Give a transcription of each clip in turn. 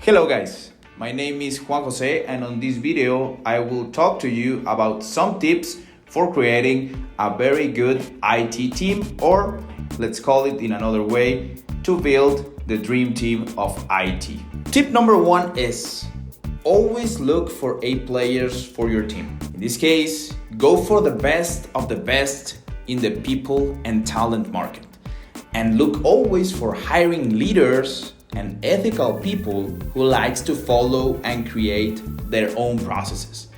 Hello guys, my name is Juan Jose and on this video I will talk to you about some tips for creating a very good IT team, or let's call it in another way, to build the dream team of IT. Tip number one is always look for A players for your team. In this case, go for the best of the best in the people and talent market, and look always for hiring leaders and ethical people who likes to follow and create their own processes.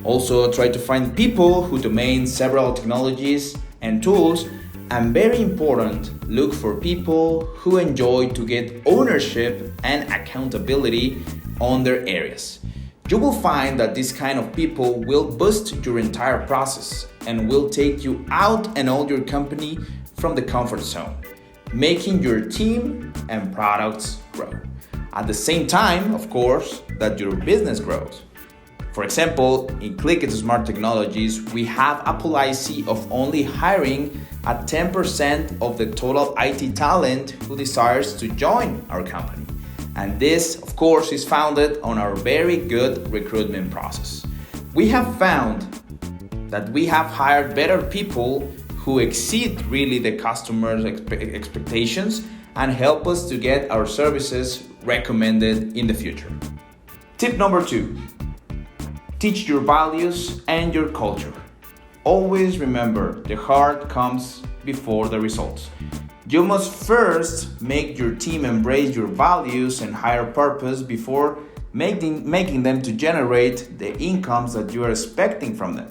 Also, try to find people who domain several technologies and tools, and very important, look for people who enjoy to get ownership and accountability on their areas. You will find that this kind of people will boost your entire process and will take you out and all your company from the comfort zone, making your team and products grow. At the same time, of course, that your business grows. For example, in Click It Smart Technologies, we have a policy of only hiring at 10% of the total IT talent who desires to join our company. And this, of course, is founded on our very good recruitment process. We have found that we have hired better people who exceed really the customer's expectations and help us to get our services recommended in the future. Tip number two, teach your values and your culture. Always remember, the heart comes before the results. You must first make your team embrace your values and higher purpose before making them to generate the incomes that you are expecting from them.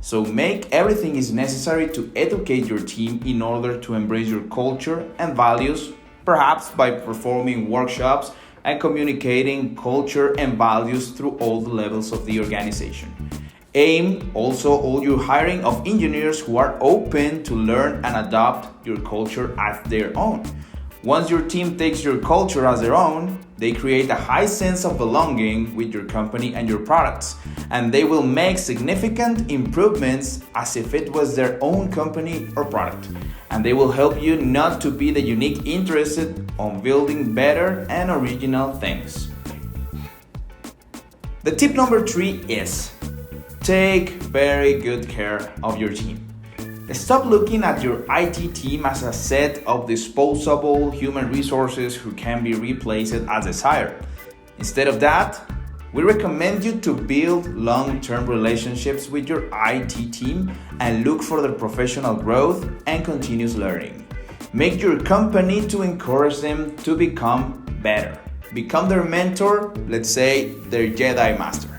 So make everything is necessary to educate your team in order to embrace your culture and values, perhaps by performing workshops and communicating culture and values through all the levels of the organization. Aim also all your hiring of engineers who are open to learn and adopt your culture as their own. Once your team takes your culture as their own, they create a high sense of belonging with your company and your products, and they will make significant improvements as if it was their own company or product. And they will help you not to be the unique interested on building better and original things. The tip number three is take very good care of your team. Stop looking at your IT team as a set of disposable human resources who can be replaced as desired. Instead of that, we recommend you to build long-term relationships with your IT team and look for their professional growth and continuous learning. Make your company to encourage them to become better. Become their mentor, let's say their Jedi Master.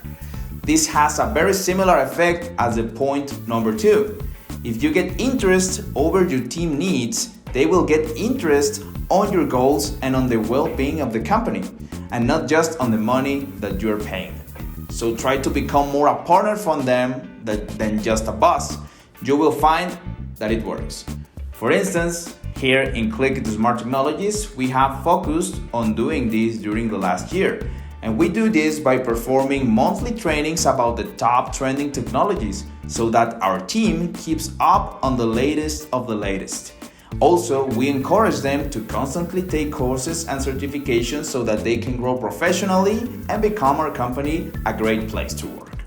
This has a very similar effect as the point number two. If you get interest over your team needs, they will get interest on your goals and on the well-being of the company, and not just on the money that you're paying them. So try to become more a partner from them than just a boss. You will find that it works. For instance, here in Click It Smart Technologies, we have focused on doing this during the last year. And we do this by performing monthly trainings about the top trending technologies so that our team keeps up on the latest of the latest. Also, we encourage them to constantly take courses and certifications so that they can grow professionally and become our company a great place to work.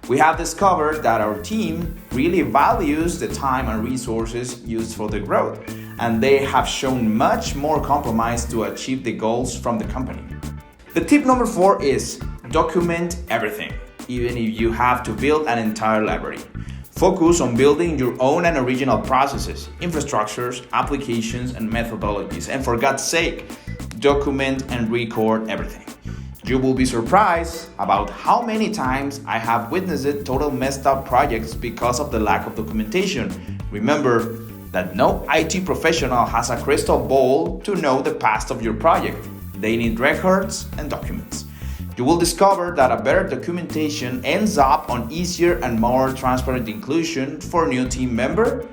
We have discovered that our team really values the time and resources used for the growth, and they have shown much more compromise to achieve the goals from the company. The tip number four is document everything, even if you have to build an entire library. Focus on building your own and original processes, infrastructures, applications, and methodologies. And for God's sake, document and record everything. You will be surprised about how many times I have witnessed total messed up projects because of the lack of documentation. Remember that no IT professional has a crystal ball to know the past of your project. They need records and documents. You will discover that a better documentation ends up on easier and more transparent inclusion for a new team member,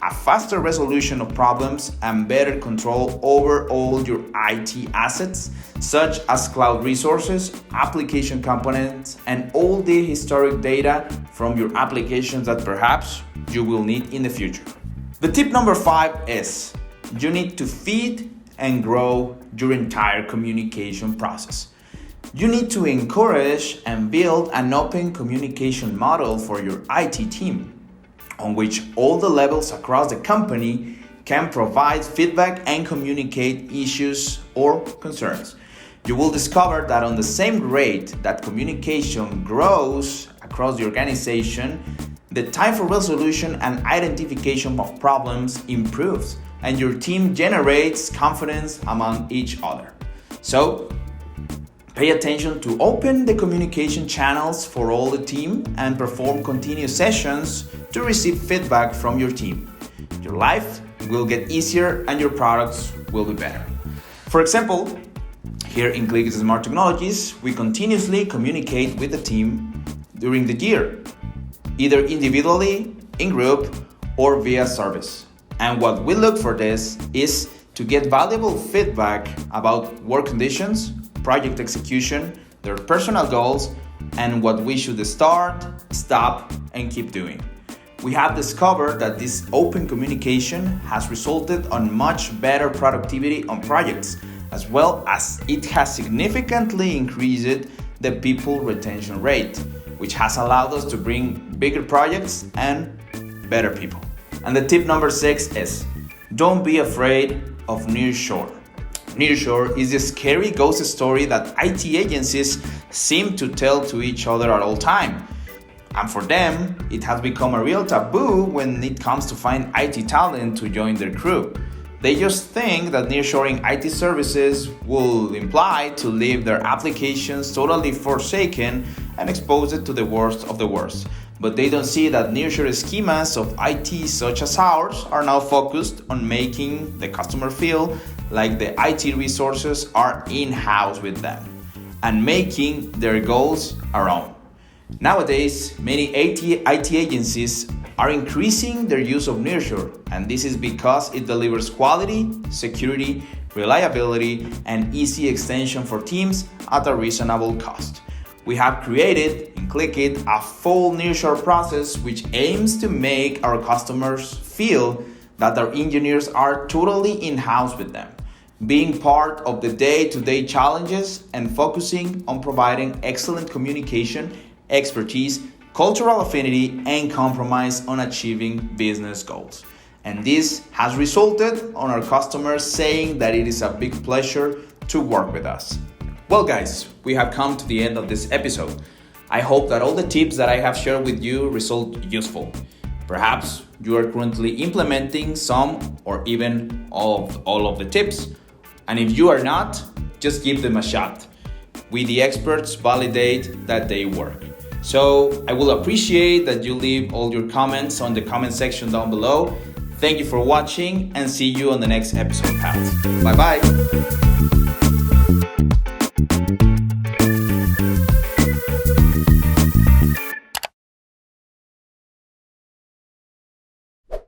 a faster resolution of problems, and better control over all your IT assets, such as cloud resources, application components, and all the historic data from your applications that perhaps you will need in the future. The tip number five is you need to feed and grow your entire communication process. You need to encourage and build an open communication model for your IT team, on which all the levels across the company can provide feedback and communicate issues or concerns. You will discover that on the same rate that communication grows across the organization, the time for resolution and identification of problems improves, and your team generates confidence among each other. So, pay attention to open the communication channels for all the team and perform continuous sessions to receive feedback from your team. Your life will get easier and your products will be better. For example, here in Click Smart Technologies, we continuously communicate with the team during the year, either individually, in group, or via service. And what we look for this is to get valuable feedback about work conditions, project execution, their personal goals, and what we should start, stop, and keep doing. We have discovered that this open communication has resulted on much better productivity on projects, as well as it has significantly increased the people retention rate, which has allowed us to bring bigger projects and better people. And the tip number 6 is, don't be afraid of nearshore. Nearshore is a scary ghost story that IT agencies seem to tell to each other at all time. And for them, it has become a real taboo when it comes to find IT talent to join their crew. They just think that nearshoring IT services will imply to leave their applications totally forsaken and expose it to the worst of the worst. But they don't see that nearshore schemas of IT such as ours are now focused on making the customer feel like the IT resources are in-house with them and making their goals our own. Nowadays, many IT agencies are increasing their use of nearshore, and this is because it delivers quality, security, reliability, and easy extension for teams at a reasonable cost. We have created in ClickIt a full nearshore process which aims to make our customers feel that our engineers are totally in-house with them, being part of the day-to-day challenges and focusing on providing excellent communication, expertise, cultural affinity, and compromise on achieving business goals. And this has resulted on our customers saying that it is a big pleasure to work with us. Well guys, we have come to the end of this episode. I hope that all the tips that I have shared with you result useful. Perhaps you are currently implementing some or even all of the tips. And if you are not, just give them a shot. We the experts validate that they work. So I will appreciate that you leave all your comments on the comment section down below. Thank you for watching and see you on the next episode, pals. Bye bye.